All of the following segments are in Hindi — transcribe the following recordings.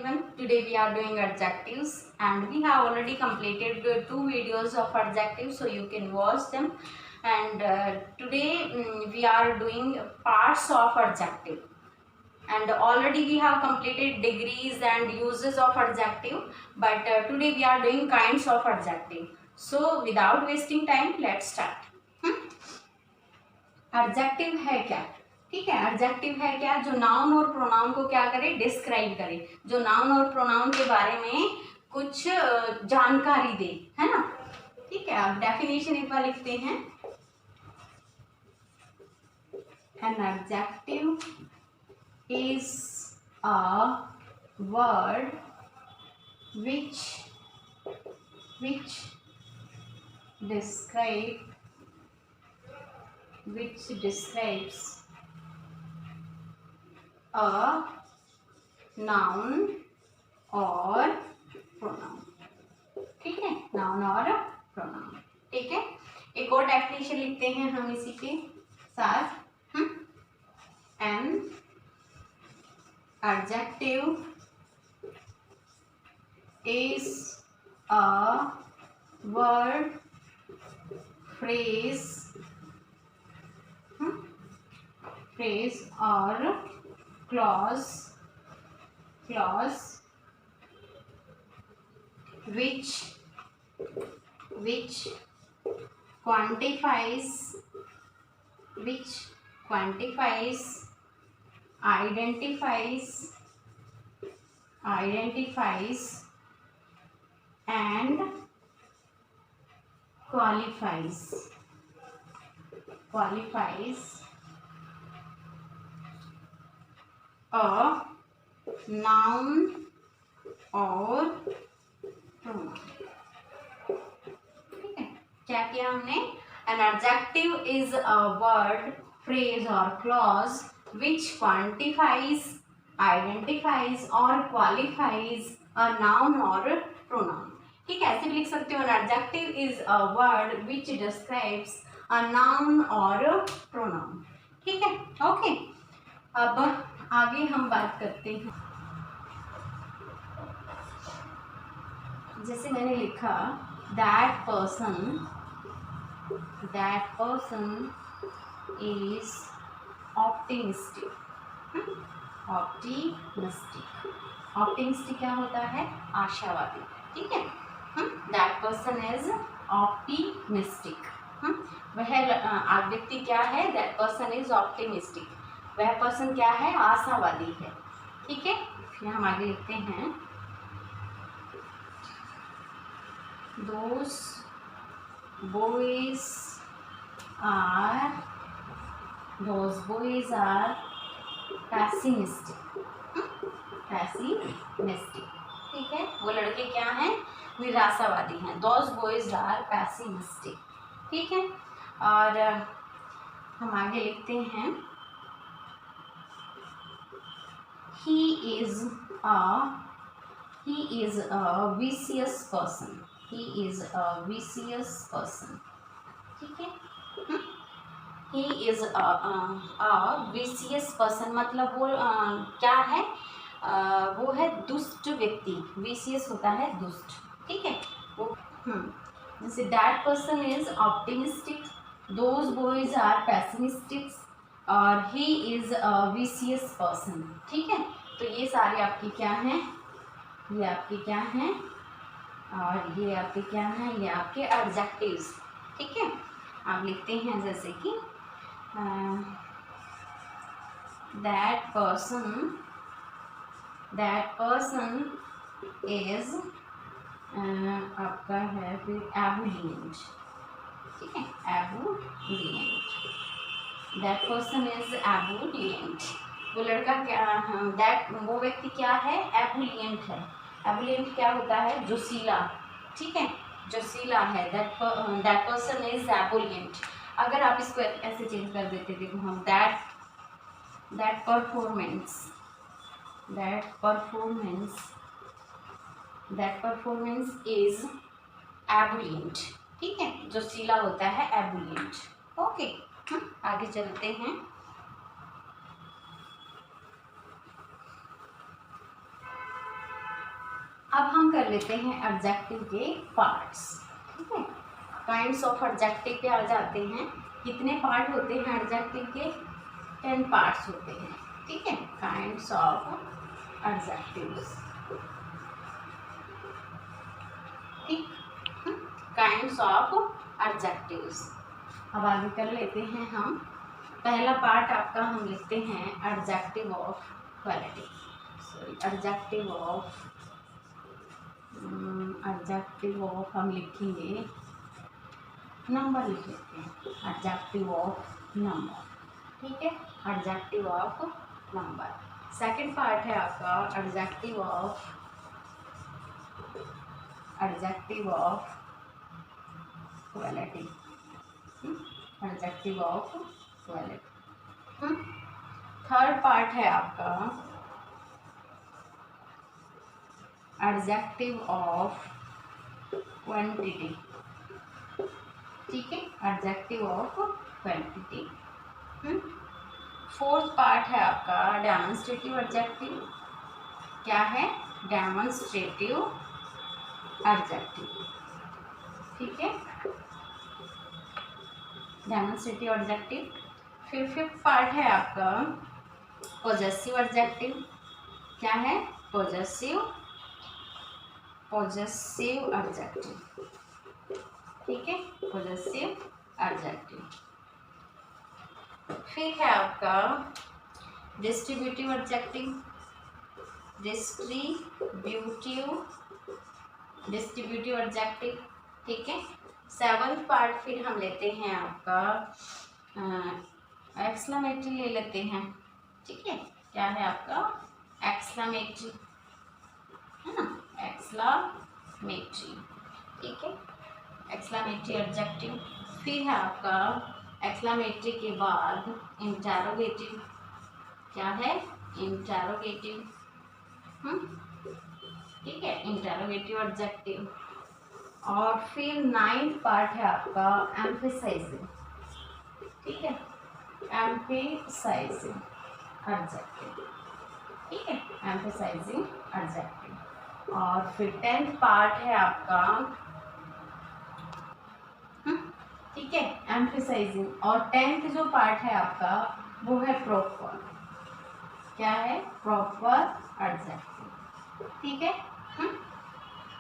everyone. Today we are doing adjectives and we have already completed two videos of adjectives, so you can watch them. And today we are doing parts of adjective. And already we have completed degrees and uses of adjective, but today we are doing kinds of adjective. So without wasting time, let's start. Adjective है क्या? ठीक है, एडजेक्टिव है क्या? जो नाउन और प्रोनाउन को क्या करे, डिस्क्राइब करे, जो नाउन और प्रोनाउन के बारे में कुछ जानकारी दे, है ना? ठीक है, अब डेफिनेशन एक बार लिखते हैं. An adjective is a word which describes a noun or pronoun. ठीक है, नाउन और प्रोनाउन. ठीक है, एक और डेफिनेशन लिखते हैं हम इसी के साथ. An adjective is a word, phrase or clause which quantifies, identifies and qualifies a noun or pronoun. ठीक है, क्या किया हमने? An adjective is a word, phrase or clause which quantifies, identifies or qualifies a noun or pronoun. ठीक है, ऐसे भी लिख सकते हो. An adjective is a word which describes a noun or pronoun. ठीक है, ओके. अब आगे हम बात करते हैं. जैसे मैंने लिखा that person is optimistic. Optimistic क्या होता है? आशावादी. ठीक है, दैट पर्सन इज ऑप्टिमिस्टिक. वह व्यक्ति क्या है? That person is optimistic. वह पर्सन क्या है? आशावादी है. ठीक है, फिर हम आगे लिखते हैं those boys are pessimistic. ठीक है, वो लड़के क्या हैं? निराशावादी हैं. Those boys are pessimistic. ठीक है, और हम आगे लिखते हैं he is a vicious person. ठीक है, he is a vicious person मतलब वो क्या है? वो है दुष्ट व्यक्ति. vicious होता है दुष्ट. ठीक है, वो जैसे that person is optimistic, those boys are pessimistic और he is a vicious person. ठीक है, तो ये सारे आपके क्या हैं? ये आपके क्या हैं? और ये आपके क्या हैं? ये आपके एडजेक्टिव्स. ठीक है, आप लिखते हैं जैसे कि that person is आपका है फिर एबुलिएंट. ठीक है, ebullient. That person is ebullient. वो लड़का क्या, वो व्यक्ति क्या है? एबुलिएंट है. एबुलिएंट क्या होता है? जोशीला. ठीक है, जोशीला है. That person is ebullient. अगर आप इसको ऐसे चेंज कर देते, देखो हम दैट परफॉर्मेंस इज एबुलिएंट. ठीक है, जोशीला होता है एबुलिएंट. ओके, आगे चलते हैं. अब हम कर लेते हैं एडजेक्टिव के पार्ट्स। ठीक है, काइंड्स ऑफ एडजेक्टिव पे आ जाते हैं। कितने पार्ट होते हैं एडजेक्टिव के? 10 पार्ट्स होते हैं। ठीक है, काइंड्स ऑफ एडजेक्टिव्स। ठीक, काइंड्स ऑफ एडजेक्टिव्स। अब आगे कर लेते हैं हम। पहला पार्ट आपका हम लिखते हैं adjective of quality, sorry adjective of हम लिखेंगे नंबर, लिख लेते हैं एडजेक्टिव ऑफ नंबर। ठीक है, adjective of number. Second part है आपका adjective of quality, adjective of quality. Third part है आपका एडजेक्टिव ऑफ क्वांटिटी। ठीक है, adjective of quantity. Fourth part है आपका डेमोन्स्ट्रेटिव एडजेक्टिव। क्या है? Demonstrative adjective. ठीक है, डेमोन्स्ट्रेटिव एडजेक्टिव। फिर फिफ्थ पार्ट है आपका पॉजेसिव एडजेक्टिव। क्या है? Possessive adjective. ठीक है, पॉजेसिव एडजेक्टिव। फिर है आपका डिस्ट्रीब्यूटिव एडजेक्टिव। Distributive adjective. ठीक है, सेवंथ पार्ट फिर हम लेते हैं आपका एक्सक्लेमेटरी ले लेते हैं। ठीक है, क्या है आपका? एक्सक्लेमेटरी, है ना, एक्सक्लेमेटरी। ठीक है, एक्सक्लेमेटरी एडजेक्टिव। फिर है आपका एक्सक्लेमेटरी के बाद इंटरोगेटिव। क्या है? इंटरोगेटिव। ठीक है, इंटरोगेटिव एडजेक्टिव। और फिर नाइन्थ पार्ट है आपका एम्फेसाइजिंग। ठीक है, एम्फेसाइजिंग एडजेक्टिव। ठीक है, एम्फेसाइजिंग एडजेक्टिव। और फिर 10th पार्ट है आपका, ठीक है, एम्फेसाइजिंग। और 10th जो पार्ट है आपका वो है प्रॉपर। क्या है? Proper adjective. ठीक है,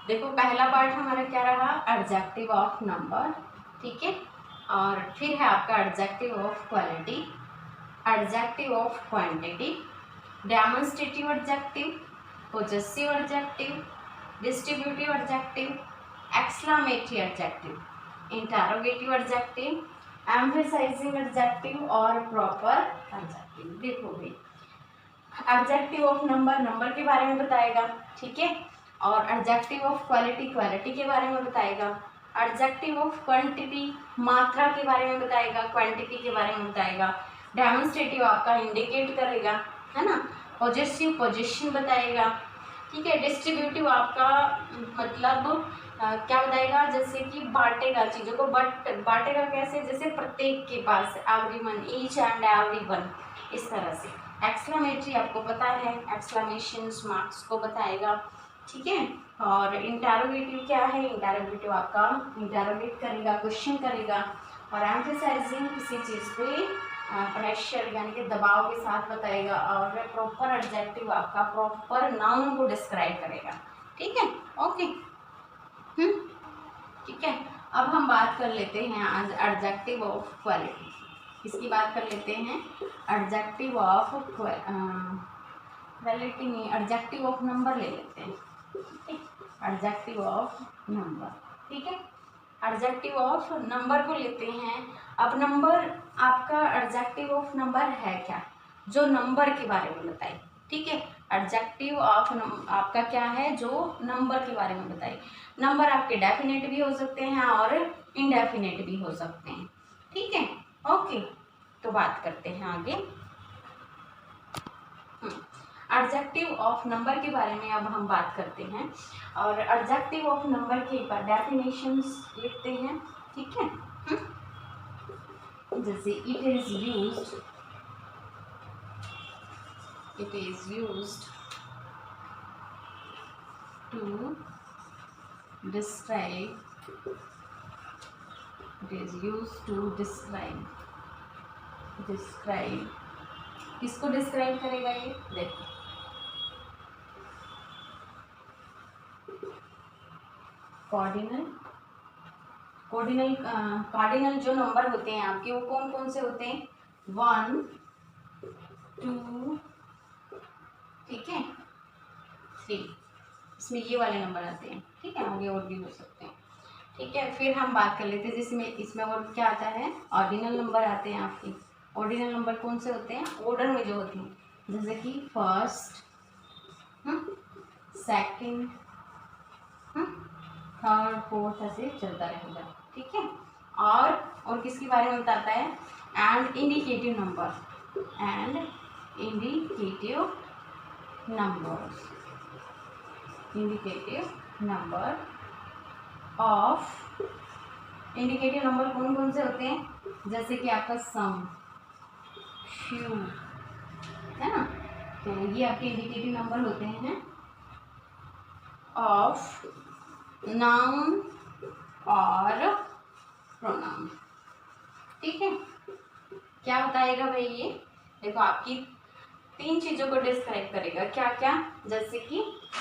देखो पहला पार्ट हमारा क्या रहा? Adjective of number. ठीक है, और फिर है आपका adjective of quality, adjective of quantity, demonstrative adjective, possessive adjective, distributive adjective, exclamatory adjective, interrogative adjective, emphasizing adjective और प्रॉपर एडजेक्टिव। देखो भाई, एडजेक्टिव ऑफ नंबर नंबर के बारे में बताएगा। ठीक है, और एडजेक्टिव ऑफ क्वालिटी क्वालिटी के बारे में बताएगा। एडजेक्टिव ऑफ क्वांटिटी मात्रा के बारे में बताएगा, क्वांटिटी के बारे में बताएगा। डेमोन्स्ट्रेटिव आपका इंडिकेट करेगा, है ना। पॉजेसिव पोजीशन बताएगा। ठीक है, डिस्ट्रीब्यूटिव आपका मतलब क्या बताएगा? जैसे कि बांटेगा चीज़ों को, बट बांटेगा कैसे? जैसे प्रत्येक के पास, एवरीवन, ईच एंड एवरीवन, इस तरह से। एक्सक्लेमेटरी आपको पता है, एक्सक्लेमेशंस मार्क्स को बताएगा। ठीक है, और इंटरोगेटिव क्या है? इंटरोगेटिव आपका इंटरोगेट करेगा, क्वेश्चन करेगा। और एम्फेसाइजिंग किसी चीज़ पे प्रेशर यानी कि दबाव के साथ बताएगा। और प्रॉपर एडजेक्टिव आपका प्रॉपर नाउन को डिस्क्राइब करेगा। ठीक है, ओके। ठीक है, अब हम बात कर लेते हैं आज एडजेक्टिव ऑफ क्वालिटी। इसकी बात कर लेते हैं, एडजेक्टिव ऑफ क्वालिटी में एडजेक्टिव ऑफ नंबर ले लेते हैं। ठीक है, एडजेक्टिव ऑफ नंबर। ठीक है, एडजेक्टिव ऑफ नंबर को लेते हैं। अब नंबर आपका एडजेक्टिव ऑफ नंबर है क्या? जो नंबर के बारे में बताए। ठीक है, एडजेक्टिव ऑफ आपका क्या है? जो नंबर के बारे में बताए। नंबर आपके डेफिनेट भी हो सकते हैं और इनडेफिनेट भी हो सकते हैं। ठीक है, ओके। तो बात करते हैं आगे। एडजेक्टिव ऑफ नंबर के बारे में अब हम बात करते हैं। और एडजेक्टिव ऑफ नंबर के डेफिनेशंस लिखते हैं। ठीक है, जैसे it is used to describe, it is used to describe, किसको डिस्क्राइब करेगा ये? देखो, कार्डिनल जो नंबर होते हैं आपके वो कौन कौन से होते हैं? 1 2, ठीक है, 3, इसमें ये वाले नंबर आते हैं, ठीक है, आगे और भी हो सकते हैं, ठीक है। फिर हम बात कर लेते हैं जिसमें इसमें और क्या आता है? ऑर्डिनल नंबर आते हैं आपके। ऑर्डिनल नंबर कौन से होते हैं? ऑर्डर में जो होते हैं, जैसे कि फर्स्ट, सेकंड, थर्ड, फोर्थ, ऐसे चलता रहेगा, ठीक है। और किसके बारे में बताता है? And indicative number, of indicative number कौन कौन से होते हैं? जैसे कि आपका सम, फ्यू, है ना, तो ये आपके इंडिकेटिव नंबर होते हैं ऑफ नाउन और प्रोनाउन, ठीक है। क्या बताएगा भाई ये? देखो, आपकी 3 चीज़ों को डिस्क्राइब करेगा। क्या क्या? जैसे कि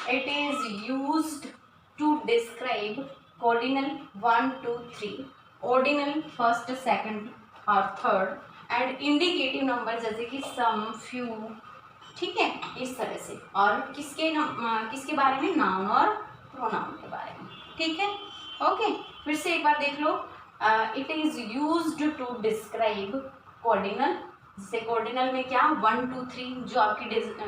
it is used to describe cardinal 1 2 3, ordinal first, second और थर्ड, एंड इंडिकेटिव नंबर जैसे कि सम, फ्यू, ठीक है, इस तरह से। और किसके बारे में? नाउन और प्रोनाउन के बारे में, ठीक है। ओके, फिर से एक बार देख लो। It is used to describe cardinal, जैसे कॉर्डिनल में क्या? 1 2 3 जो आपकी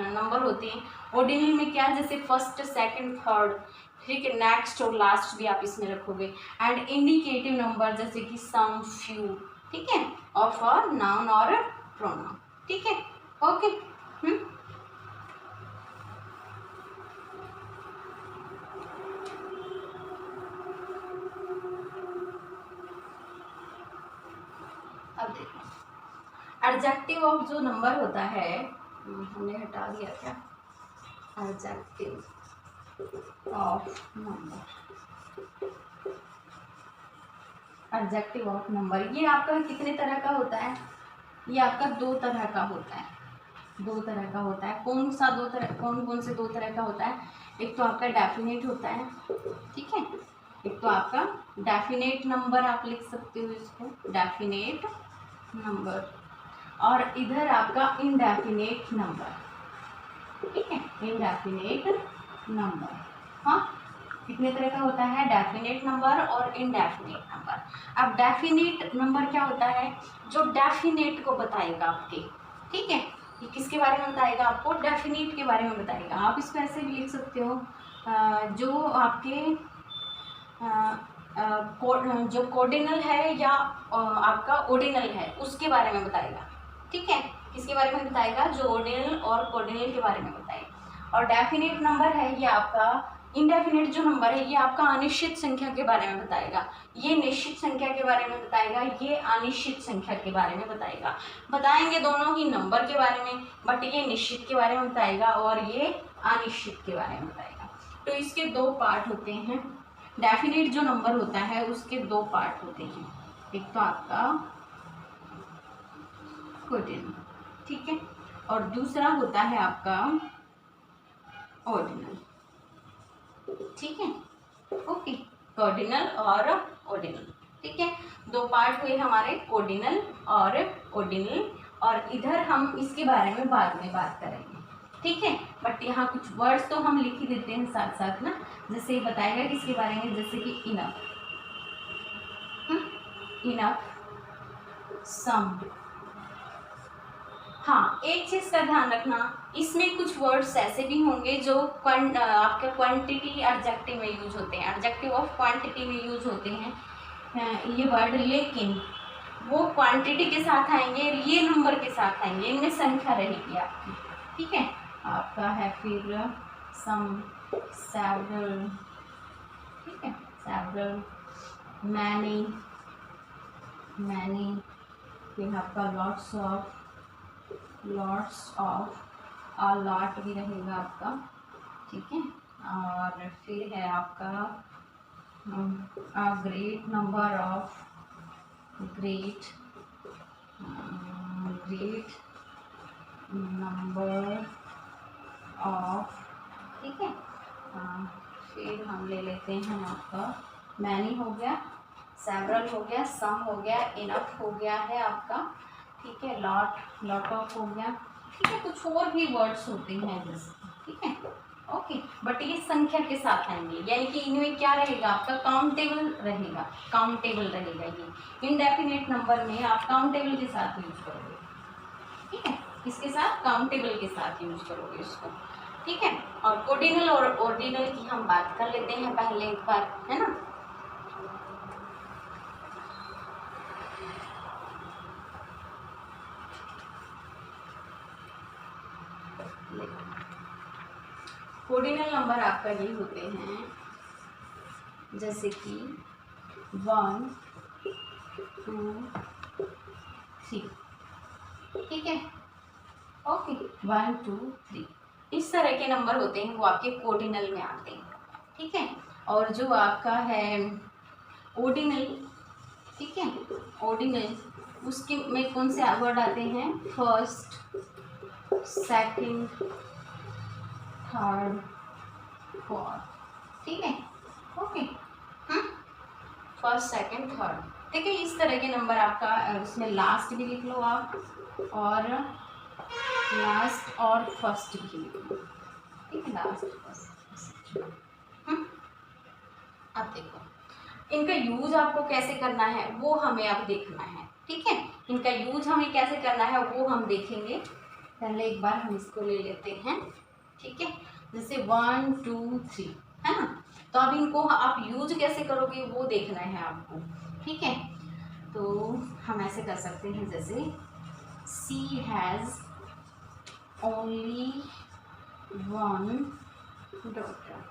नंबर होते हैं। ऑर्डिनल में क्या? जैसे फर्स्ट, सेकंड, थर्ड, ठीक है, नेक्स्ट और लास्ट भी आप इसमें रखोगे। एंड इंडिकेटिव नंबर जैसे कि सम, फ्यू, ठीक है, ऑफ नाउन और प्रोनाउन, ठीक है। ओके, अब देखो, एडजेक्टिव ऑफ जो नंबर होता है, हमने हटा दिया क्या? Adjective of number, adjective of number ये आपका कितने तरह का होता है? ये आपका 2 तरह का होता है, 2 तरह का होता है। कौन कौन से 2 तरह का होता है? एक तो आपका डेफिनेट होता है, ठीक है, एक तो आपका डेफिनेट नंबर, आप लिख सकते हो इसको डेफिनेट नंबर, और इधर आपका इनडेफिनेट नंबर, ठीक है, इनडेफिनेट नंबर। हाँ, कितने तरह का होता है? डेफिनेट नंबर और इनडेफिनेट नंबर। अब डेफिनेट नंबर क्या होता है? जो डेफिनेट को बताएगा आपके, ठीक है, ये किसके बारे में बताएगा? आपको डेफिनेट के बारे में बताएगा। आप इसको ऐसे भी लिख सकते हो, जो आपके जो कोऑर्डिनल है या आपका ऑर्डिनल है उसके बारे में बताएगा, ठीक है। किसके बारे में बताएगा? जो ऑर्डिनल और कोऑर्डिनल के बारे में बताएगा। और डेफिनेट नंबर है ये आपका, इनडेफिनेट जो नंबर है ये आपका अनिश्चित संख्या के बारे में बताएगा। ये निश्चित संख्या के बारे में बताएगा, ये अनिश्चित संख्या के बारे में बताएगा। बताएंगे दोनों ही नंबर के बारे में, बट ये निश्चित के बारे में बताएगा और ये अनिश्चित के बारे में बताएगा। तो इसके 2 पार्ट होते हैं। डेफिनेट जो नंबर होता है उसके 2 पार्ट होते हैं, एक तो आपका कोऑर्डिनल, ठीक है, और दूसरा होता है आपका ऑर्डिनल, ठीक है। ओके, कोऑर्डिनल और ऑर्डिनल, ठीक है, 2 पार्ट हुए हमारे, कोऑर्डिनल और ऑर्डिनल। और इधर हम इसके बारे में बाद में बात करेंगे, ठीक है। बट यहाँ कुछ वर्ड्स तो हम लिख ही देते हैं साथ साथ ना, जैसे बताएगा किसके बारे में, जैसे कि इनफ, इनफ, सम। हाँ, एक चीज़ का ध्यान रखना, इसमें कुछ वर्ड्स ऐसे भी होंगे जो आपके क्वांटिटी एडजेक्टिव में यूज होते हैं, एडजेक्टिव ऑफ क्वांटिटी में यूज होते हैं ये वर्ड, लेकिन वो क्वांटिटी के साथ आएंगे, ये नंबर के साथ आएंगे, इनमें संख्या रहेगी आपकी, ठीक है। आपका है फिर सम, सेवरल, ठीक है, सेवरल, मैनी, फिर आपका लॉट्स ऑफ, लॉट भी रहेगा आपका, ठीक है, और फिर है आपका great number of great number of, ठीक है। फिर हम ले लेते हैं आपका मैनी हो गया, सेवरल हो गया, सम हो गया, इनफ हो गया है आपका, ठीक है, लॉट ऑफ हो गया, ठीक है। कुछ और भी वर्ड्स होते हैं जैसे, ठीक है, ओके। बट ये संख्या के साथ आएंगे, यानी कि इनमें क्या रहेगा आपका काउंटेबल रहेगा, काउंटेबल रहेगा। ये इनडेफिनेट नंबर में आप काउंटेबल के साथ यूज करोगे, ठीक है, इसके साथ काउंटेबल के साथ यूज करोगे इसको, ठीक है। और कोडिनल और ऑर्डिनल की हम बात कर लेते हैं पहले एक बार, है ना। कोडिनल नंबर आपका ये होते हैं जैसे कि 1 2 3, ठीक है, ओके। 1 2 3 इस तरह के नंबर होते हैं, वो आपके कोडिनल में आते हैं, ठीक है। और जो आपका है ऑर्डिनल, ठीक है, ऑर्डिनल उसके में कौन से वर्ड आते हैं, फर्स्ट, सेकंड, थर्ड, फोर्थ, ठीक है, ओके। फर्स्ट, सेकंड, थर्ड, ठीक है। इस तरह के नंबर आपका उसमें लास्ट भी लिख लो आप, और लास्ट और फर्स्ट भी लिख लो, ठीक है, लास्ट फर्स्ट। अब देखो इनका यूज आपको कैसे करना है वो हमें अब देखना है, ठीक है। इनका यूज हमें कैसे करना है वो हम देखेंगे। पहले एक बार हम इसको ले लेते हैं, ठीक है, जैसे 1 2 3, है ना। तो अब इनको आप यूज कैसे करोगे वो देखना है आपको, ठीक है। तो हम ऐसे कर सकते हैं, जैसे she has only one daughter,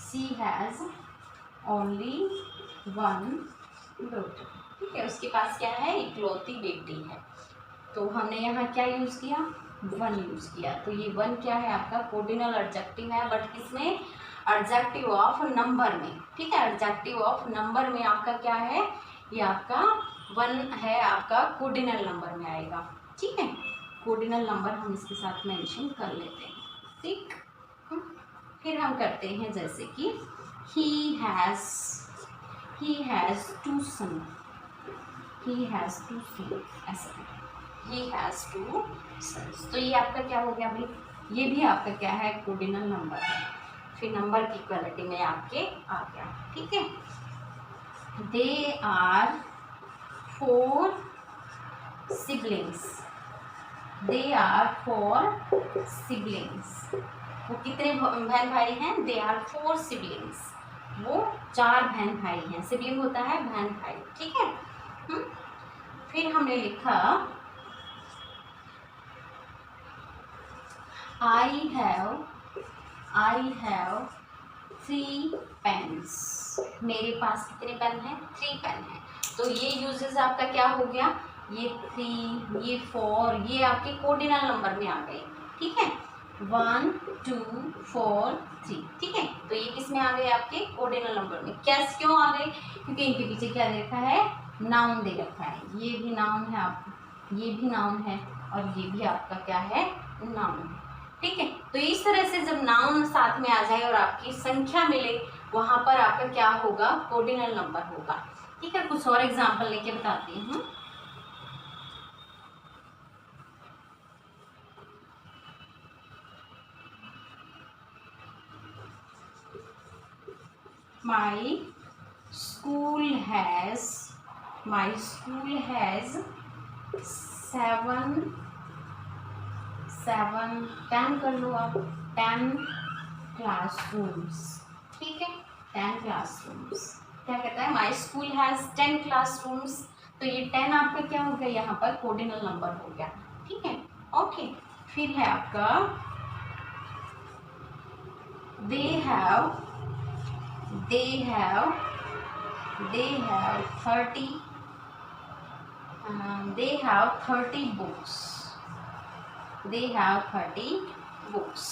she has only one daughter, ठीक है, उसके पास क्या है, इकलौती बेटी है। तो हमने यहाँ क्या यूज़ किया, वन यूज़ किया। तो ये वन क्या है आपका कोडिनल एडजेक्टिव है, बट किसमें, एडजेक्टिव ऑफ नंबर में, ठीक है। एडजेक्टिव ऑफ नंबर में आपका क्या है, ये आपका वन है, आपका कोडिनल नंबर में आएगा, ठीक है। कोडिनल नंबर हम इसके साथ मेंशन कर लेते हैं, ठीक। फिर हम करते हैं जैसे कि he has 2 sons, ऐसा, he has 2 sons। तो ये आपका क्या हो गया भाई, ये भी आपका क्या है, कोडिनल नंबर है। फिर नंबर की क्वालिटी में आपके आ गया, ठीक है। They are 4 siblings, they are 4 siblings, वो कितने बहन भाई हैं, दे आर 4 siblings, वो 4 बहन भाई हैं, सिबलिंग होता है बहन भाई, ठीक है। फिर हमने लिखा I have 3 pens, मेरे पास कितने पेन हैं, 3 पेन हैं। तो ये यूजेस आपका क्या हो गया, ये 3, ये 4, ये आपके कोडिनल नंबर में आ गए, ठीक है। 1 2 4 3, ठीक है। तो ये किस में आ गए, आपके कोडिनल नंबर में। कैसे, क्यों आ गए, क्योंकि इनके पीछे क्या दे रखा है, नाउन दे रखा है। ये भी नाउन है, आप ये भी नाउन है, और ये भी आपका क्या है, नाउन है, ठीक है। तो इस तरह से जब नाउन साथ में आ जाए और आपकी संख्या मिले, वहां पर आपका क्या होगा, कोडिनल नंबर होगा, ठीक है। कुछ और एग्जांपल लेके बताती हूँ। My school has 10 कर लो आप, 10 क्लासरूम्स, ठीक है, 10 क्लासरूम्स। क्या कहता है, माई स्कूल हैज़ 10 क्लासरूम्स। तो ये 10 आपका क्या हो गया, यहाँ पर कोडिनल नंबर हो गया, ठीक है, ओके। फिर है आपका दे हैव 30 बुक्स,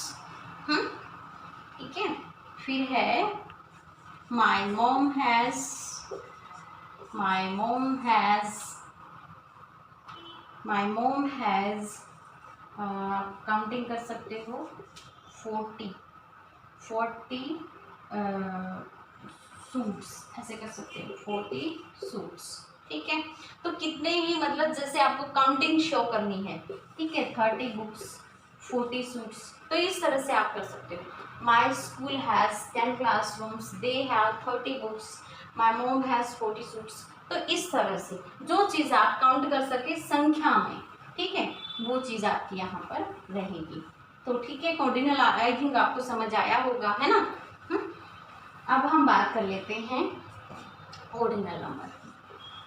ठीक है। फिर है माई mom has, my mom has, my mom has, counting कर सकते हो 40 सूट्स, ऐसे कर सकते हो 40 सूट्स। ठीक है, तो कितने ही मतलब जैसे आपको काउंटिंग शो करनी है, ठीक है, 30 बुक्स 40 सूट्स, तो इस तरह से आप कर सकते हो। My school has 10 classrooms, they have 30 books, my mom has 40 suits. तो इस तरह से जो चीज़ आप काउंट कर सके संख्या में, ठीक है, वो चीज़ आपकी यहाँ पर रहेगी। तो ठीक है, ऑर्डिनल आई थिंक आपको समझ आया होगा, है ना। अब हम बात कर लेते हैं ऑर्डिनल नंबर की।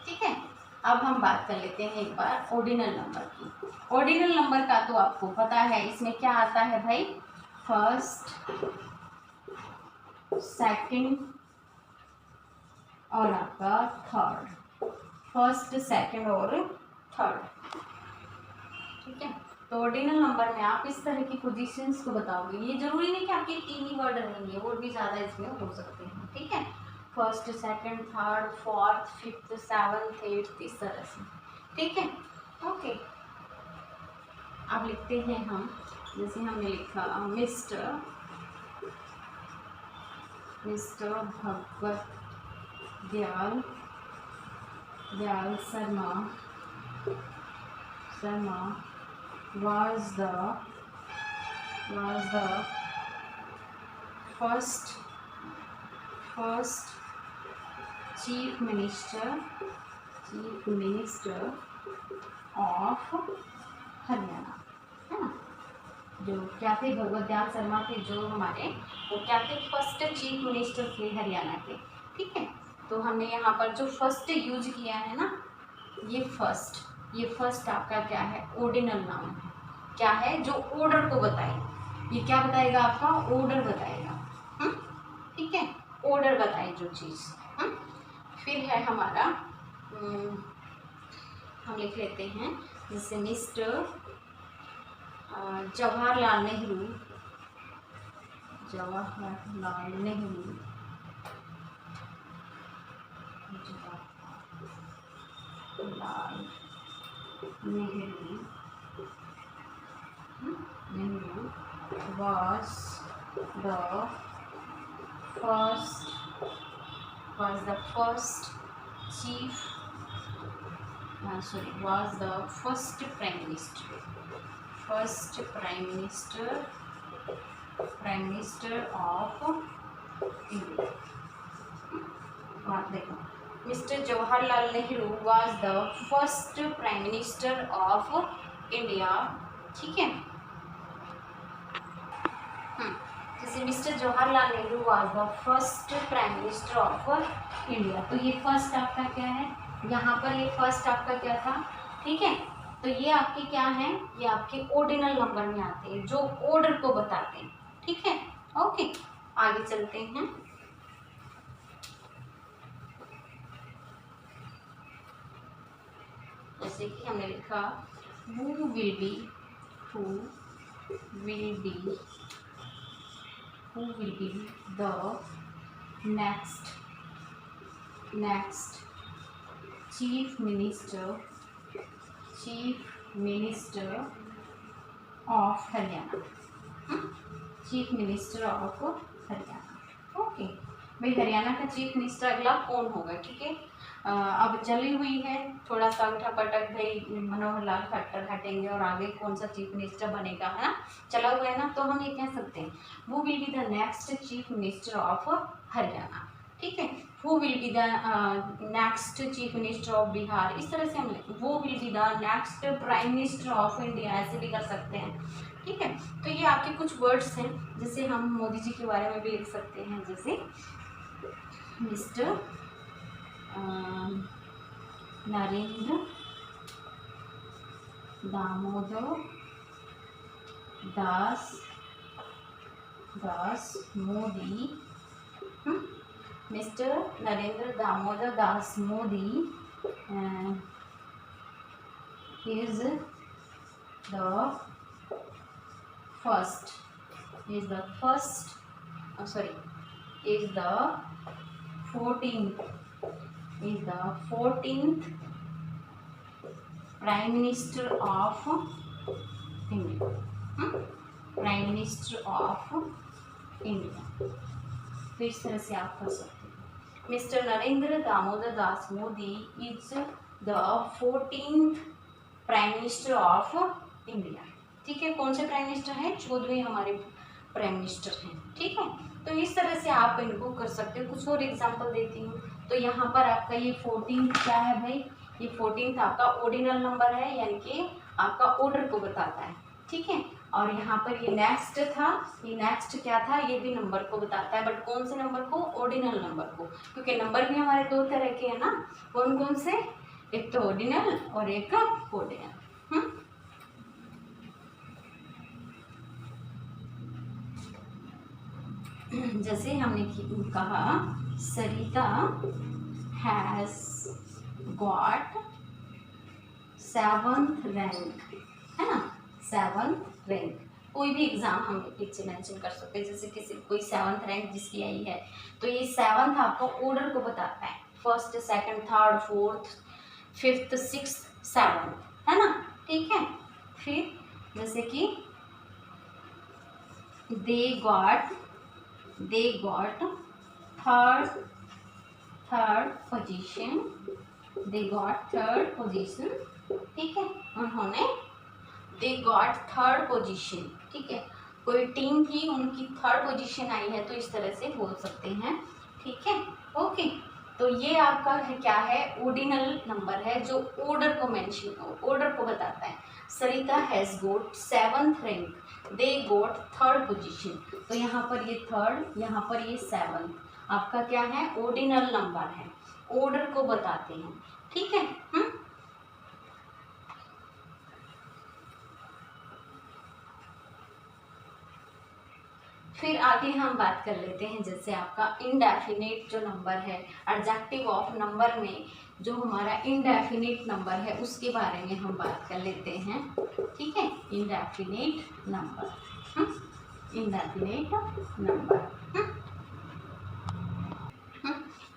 ठीक है, अब हम बात कर लेते हैं एक बार ऑर्डिनल नंबर की। ऑर्डिनल नंबर का तो आपको पता है, इसमें क्या आता है भाई, फर्स्ट, सेकंड और आपका थर्ड, फर्स्ट, सेकंड और थर्ड। ठीक है, तो ऑर्डिनल नंबर में आप इस तरह की पोजीशंस को बताओगे। ये जरूरी नहीं कि आपके 3 ही वर्ड रहेंगे, और भी ज़्यादा इसमें हो सकते हैं। ठीक है, first, second, third, fourth, fifth, seventh, eighth, इस तरह से। ठीक है, ओके। अब लिखते हैं हम, जैसे हमने लिखा mister Bhagwat Dayal Sharma was the first chief minister of Haryana, है ना। जो क्या थे, भगवत दयाल शर्मा थे जो हमारे, वो क्या थे, फर्स्ट चीफ मिनिस्टर थे हरियाणा के। ठीक है, तो हमने यहाँ पर जो फर्स्ट यूज किया है ना, ये फर्स्ट आपका क्या है, ऑर्डिनल नाउन है। क्या है, जो ऑर्डर को बताए। ये क्या बताएगा, आपका ऑर्डर बताएगा। ठीक है, ऑर्डर बताए जो चीज़। फिर है हमारा, हम लिख लेते हैं जैसे mister Jawaharlal Nehru, was the first chief was the first prime minister of India। देखो, mister Jawaharlal Nehru was the first prime minister of India। ठीक है, जैसे mister Jawaharlal Nehru was the first prime minister of India। तो ये फर्स्ट आपका क्या है, यहाँ पर ये फर्स्ट आपका क्या था। ठीक है, तो ये आपके क्या है, ये आपके ऑर्डिनल नंबर में आते हैं जो ऑर्डर को बताते हैं। ठीक है, ओके, आगे चलते हैं। जैसे कि हमने लिखा who will be the next chief minister of Haryana. Chief minister of Haryana. Okay, भाई हरियाणा का चीफ मिनिस्टर अगला कौन होगा। ठीक है, अब चली हुई है थोड़ा सा उठा पटक, भाई मनोहर लाल खट्टर हटेंगे और आगे कौन सा चीफ मिनिस्टर बनेगा, है ना, चला हुआ है ना। तो हम ये कह सकते हैं वो will be the next chief minister of Haryana. ठीक है, who will be the next chief minister of Bihar, इस तरह से हम वो will be the next prime minister of India, ऐसे भी कर सकते हैं। ठीक है, तो ये आपके कुछ वर्ड्स हैं, जैसे हम मोदी जी के बारे में भी लिख सकते हैं, जैसे mister Narendra Damodar Das Modi. Mister Narendra Damodar Das Modi is the first is the 14th Prime Minister of India. Prime Minister of India. तो इस तरह से आप कर सकते हैं. Mister Narendra Damodar Das Modi is the 14th prime minister of India. ठीक है, कौन से प्राइम मिनिस्टर हैं? 14वें हमारे प्राइम मिनिस्टर हैं. ठीक है, तो इस तरह से आप इनको कर सकते हो. कुछ और एग्जांपल देती हूँ. तो यहाँ पर आपका ये 14 क्या है भाई? ये 14 आपका ऑर्डिनल नंबर है, यानी कि आपका ऑर्डर को बताता है. ठीक है, और यहाँ पर ये नेक्स्ट था, ये नेक्स्ट क्या था? ये भी नंबर को बताता है, बट कौन से नंबर को? ऑर्डिनल नंबर को, क्योंकि नंबर भी हमारे दो तरह के हैं ना. कौन कौन से? एक तो ऑर्डिनल और एक ऑर्डिनल. जैसे हमने कहा सरिता हैज गॉट 7th रैंक, है ना, 7th रैंक. कोई भी एग्जाम हम पीछे मेंशन कर सकते हैं, जैसे किसी कोई 7th रैंक जिसकी आई है, तो ये 7th आपको ऑर्डर को बताता है. 1st, 2nd, 3rd, 4th, 5th, 6th, 7th, है ना. ठीक है, फिर जैसे कि they got third position. They got third position. ठीक है, उन्होंने they got third position. ठीक है, कोई टीम थी, उनकी 3rd पोजीशन आई है, तो इस तरह से बोल सकते हैं. ठीक है, ओके. तो ये आपका क्या है? ऑर्डिनल नंबर है, जो ऑर्डर को ऑर्डर को बताता है. Sarita has got 7th rank, they got 3rd position. तो यहाँ पर ये 3rd, यहाँ पर ये 7th. आपका क्या है? ऑर्डिनल नंबर है, ऑर्डर को बताते हैं. ठीक है. फिर आगे हम बात कर लेते हैं, जैसे आपका इनडेफिनेट जो नंबर है, एडजेक्टिव ऑफ नंबर में जो हमारा इनडेफिनेट नंबर है उसके बारे में हम बात कर लेते हैं. ठीक है, इनडेफिनेट नंबर. Indefinite number.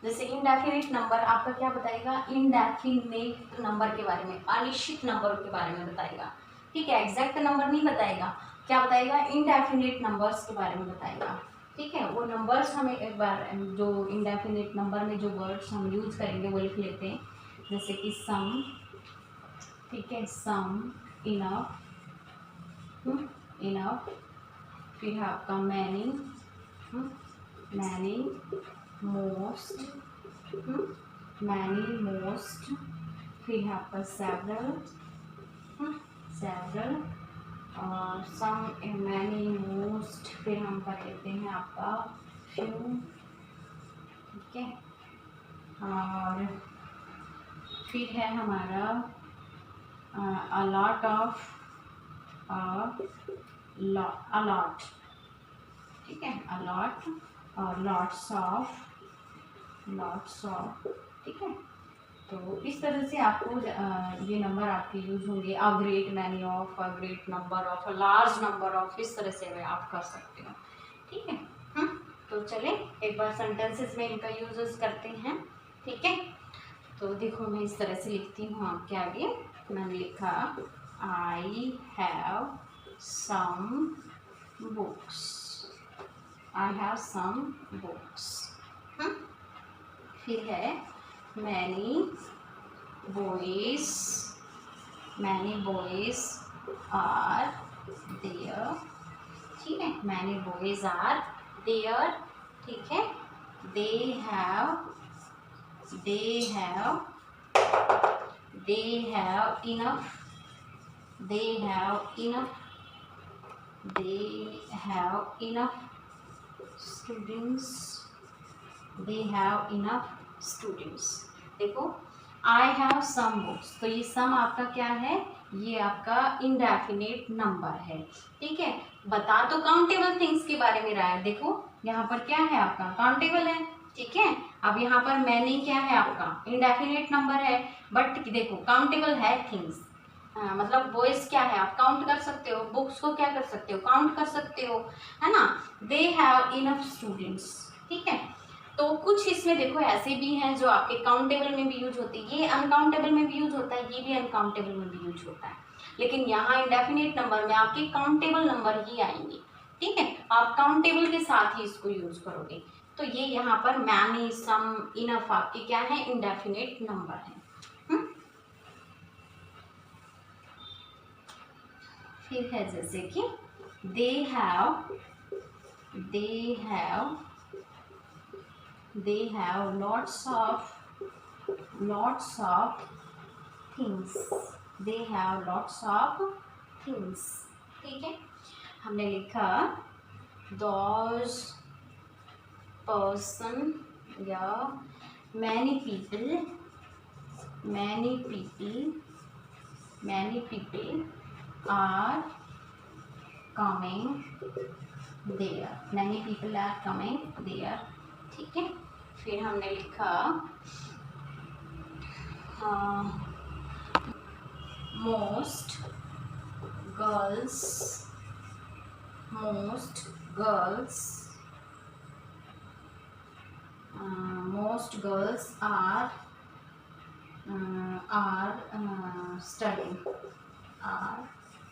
जैसे इनडेफिनेट नंबर आपका क्या बताएगा? इनडेफिनेट नंबर के बारे में, अनिश्चित नंबर के बारे में बताएगा. ठीक है, एग्जैक्ट नंबर नहीं बताएगा. क्या बताएगा? इनडेफिनेट नंबर्स के बारे में बताएगा. ठीक है, वो नंबर्स हमें एक बार जो इनडेफिनेट नंबर में जो वर्ड्स हम यूज करेंगे वो लिख लेते हैं. जैसे कि सम. ठीक है, सम, इनफ, इनफ. फिर है आपका many, many, most, many, most. फिर है आपका सेवरल, सेवरल, और सम, मैनी, मोस्ट. फिर हम कर लेते हैं आपका फ्यू. ठीक है, और फिर है हमारा अ लॉट ऑफ, अलॉट. ठीक है, अलॉट और लॉट्स ऑफ, लॉट्स ऑफ. ठीक है, तो इस तरह से आपको ये नंबर आपके यूज होंगे. A great many of, a great number of, a large number of. इस तरह से आप कर सकते हो. ठीक है. तो चले एक बार सेंटेंसेस में इनका यूजेस करते हैं. ठीक है, तो देखो मैं इस तरह से लिखती हूँ आपके आगे. मैंने लिखा I have some books, I have some books. फिर है many boys, many boys are there. ठीक है, many boys are there. ठीक है, they have enough, they have enough, they have enough students, they have enough students. देखो आई हैव सम बुक्स, तो ये सम आपका क्या है? ये आपका इनडेफिनेट नंबर है. ठीक है, बता तो काउंटेबल थिंग्स के बारे में रहा है. देखो यहाँ पर क्या है? आपका काउंटेबल है. ठीक है, अब यहाँ पर मैंने क्या है? आपका इनडेफिनेट नंबर है, बट देखो काउंटेबल है थिंग्स. मतलब बॉयज क्या है? आप काउंट कर सकते हो. बुक्स को क्या कर सकते हो? काउंट कर सकते हो, है ना. They have enough students. ठीक है। तो कुछ इसमें देखो ऐसे भी हैं जो आपके काउंटेबल में भी यूज होती है, ये अनकाउंटेबल में भी यूज होता है, ये भी अनकाउंटेबल में भी यूज होता है, लेकिन यहाँ इंडेफिनिट नंबर में आपके काउंटेबल नंबर ही आएंगे। ठीक है, आप काउंटेबल के साथ ही इसको यूज करोगे। तो ये यहाँ पर मैनी, सम, इनफ आपके क्या है, इंडेफिनिट नंबर है। फिर है जैसे कि they have lots of things, they have lots of things। ठीक है, हमने लिखा those person या many people are coming there, many people are coming there। ठीक है, फिर हमने लिखा most girls are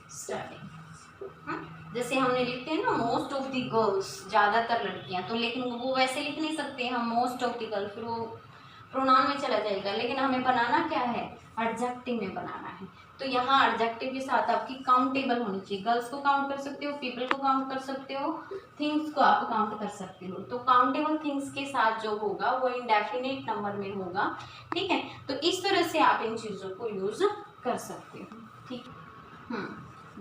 studying। जैसे हमने लिखते हैं ना मोस्ट ऑफ द गर्ल्स, ज़्यादातर लड़कियां, तो लेकिन वो वैसे लिख नहीं सकते हम मोस्ट ऑफ द गर्ल्स, फिर वो प्रोनाउन में चला जाएगा, लेकिन हमें बनाना क्या है, एडजेक्टिव में बनाना है। तो यहाँ एडजेक्टिव के साथ आपकी काउंटेबल होनी चाहिए, गर्ल्स को काउंट कर सकते हो, पीपल को काउंट कर सकते हो, थिंग्स को आप काउंट कर सकते हो। तो काउंटेबल थिंग्स के साथ जो होगा वो इंडेफिनिट नंबर में होगा। ठीक है, तो इस तरह से आप इन चीज़ों को यूज कर सकते हो। ठीक,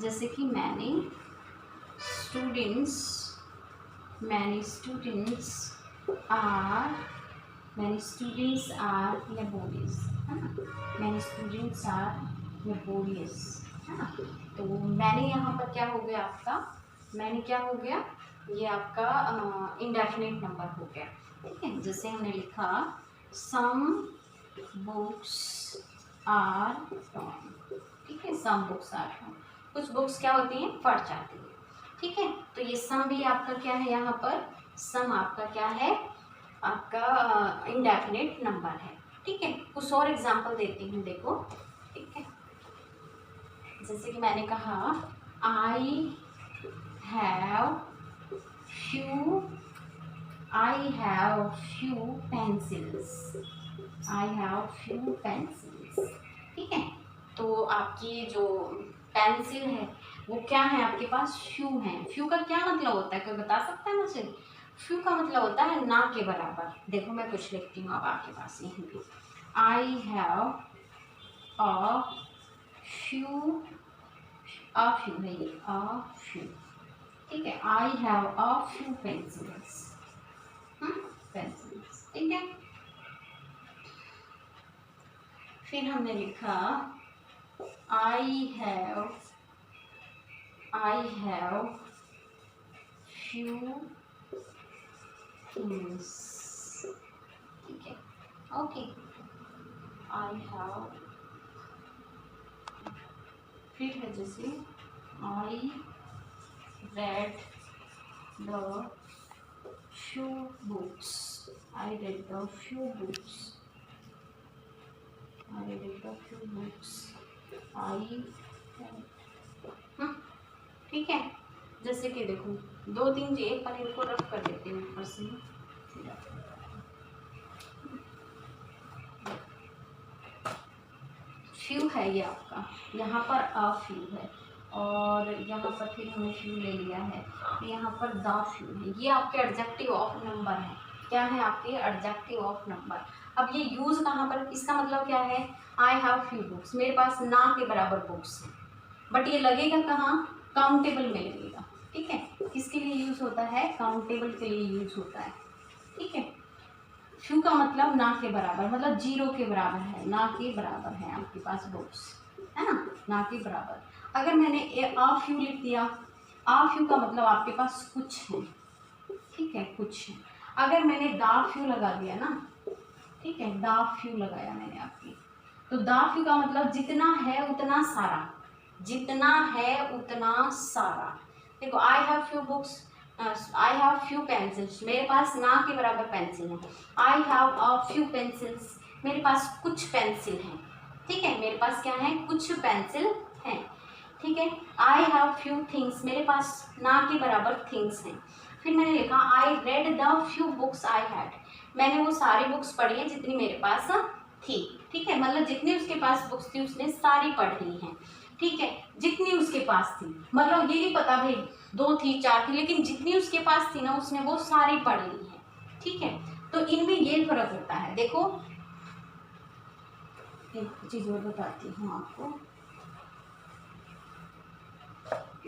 जैसे कि मैनी स्टूडेंट्स आर laborious, है ना, मैनी स्टूडेंट्स आर laborious, है ना। तो मैंने यहाँ पर क्या हो गया आपका, मैंने क्या हो गया, ये आपका इंडेफिनिट नंबर हो गया। ठीक है, जैसे हमने लिखा सम बुक्स आर टॉर्न। ठीक है, सम बुक्स आर टॉर्न, कुछ बुक्स क्या होती हैं, फट जाती है। ठीक है, तो ये सम भी आपका क्या है, यहाँ पर सम आपका क्या है, आपका इंडेफिनिट नंबर है। ठीक है, कुछ और एग्जांपल देती हूँ, देखो। ठीक है, जैसे कि मैंने कहा आई हैव फ्यू पेंसिल्स, ठीक है, तो आपकी जो पेंसिल है वो क्या है, आपके पास फ्यू है। फ्यू का क्या मतलब होता है, कोई बता सकता है मुझे? फ्यू का मतलब होता है ना के बराबर। देखो मैं कुछ लिखती हूँ अब आपके पास यहीं पे, आई हैव अ फ्यू है ये, अ फ्यू। ठीक है, I have a few pencils, ठीक है। फिर हमने लिखा आई हैव फ्यू थिंग्स। ठीक है, ओके, आई हैव, फिर है जैसे आई read the few books, ठीक है, जैसे कि देखो 2-3 जी, एक बार इनको रफ कर देते हैं ऊपर से। फ्यू है ये आपका, यहाँ पर अ फ्यू है, और यहाँ पर फिर हमने फ्यू ले लिया है, तो यहाँ पर द फ्यू है। ये आपके एडजेक्टिव ऑफ नंबर है। क्या है आपके एडजेक्टिव ऑफ नंबर। अब ये यूज़ कहाँ पर, इसका मतलब क्या है, आई हैव फ्यू बुक्स, मेरे पास ना के बराबर बुक्स हैं, बट ये लगेगा कहाँ, काउंटेबल में लगेगा। ठीक है, किसके लिए यूज़ होता है, काउंटेबल के लिए यूज़ होता है। ठीक है, फ्यू का मतलब ना के बराबर, मतलब 0 के बराबर है, ना के बराबर है आपके पास बुक्स, है ना के बराबर। अगर मैंने आ फ्यू लिख दिया, आ फ्यू का मतलब आपके पास कुछ है। ठीक है, कुछ है। अगर मैंने दा फ्यू लगा दिया ना, ठीक है, दा फ्यू लगाया मैंने आपकी, तो दा फ्यू का मतलब जितना है उतना सारा, जितना है उतना सारा। देखो I have few books, I have few pencils, मेरे पास ना के बराबर पेंसिल है। I have a few pencils, मेरे पास कुछ पेंसिल हैं। ठीक है, मेरे पास क्या है, कुछ पेंसिल हैं। ठीक है, आई हैव फ्यू थिंग्स, मेरे पास ना के बराबर थिंग्स हैं। फिर मैंने लिखा I read the few books I had, मैंने वो सारी बुक्स पढ़ी हैं जितनी मेरे पास थी। ठीक है, मतलब जितनी उसके पास बुक्स थी उसने सारी पढ़ ली हैं। ठीक है, जितनी उसके पास थी, मतलब ये नहीं पता भाई 2 थी 4 थी, लेकिन जितनी उसके पास थी ना उसने वो सारी पढ़ ली है। ठीक है, तो इनमें ये फर्क होता है। देखो एक चीज और बताती हूँ आपको,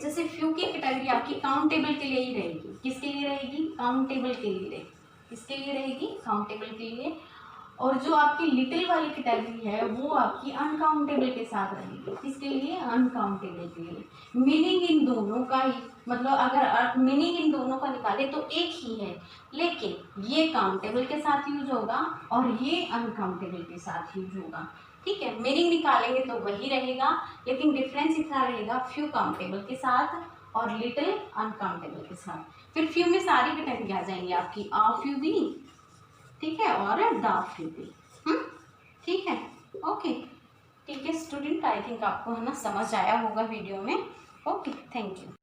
जैसे फ्यू की कैटेगरी आपकी काउंटेबल के लिए ही रहेगी। किसके लिए रहेगी, काउंटेबल के लिए रहेगी। किसके लिए रहेगी, काउंटेबल के लिए। और जो आपकी लिटिल वाली कैटेगरी है वो आपकी अनकाउंटेबल के साथ रहेगी। किसके लिए, अनकाउंटेबल के लिए। मीनिंग इन दोनों का ही, मतलब अगर मीनिंग इन दोनों का निकाले तो एक ही है, लेकिन ये काउंटेबल के साथ यूज होगा और ये अनकाउंटेबल के साथ यूज होगा। ठीक है, मीनिंग निकालेंगे तो वही रहेगा, लेकिन डिफरेंस इतना रहेगा फ्यू काउंटेबल के साथ और लिटिल अनकाउंटेबल के साथ। फिर फ्यू में सारी कैटेगरी आ जाएंगी आपकी, आ फ्यू भी, ठीक है, और द फ्यू भी। ठीक है, ओके। ठीक है स्टूडेंट, आई थिंक आपको है ना समझ आया होगा वीडियो में। Okay, thank you.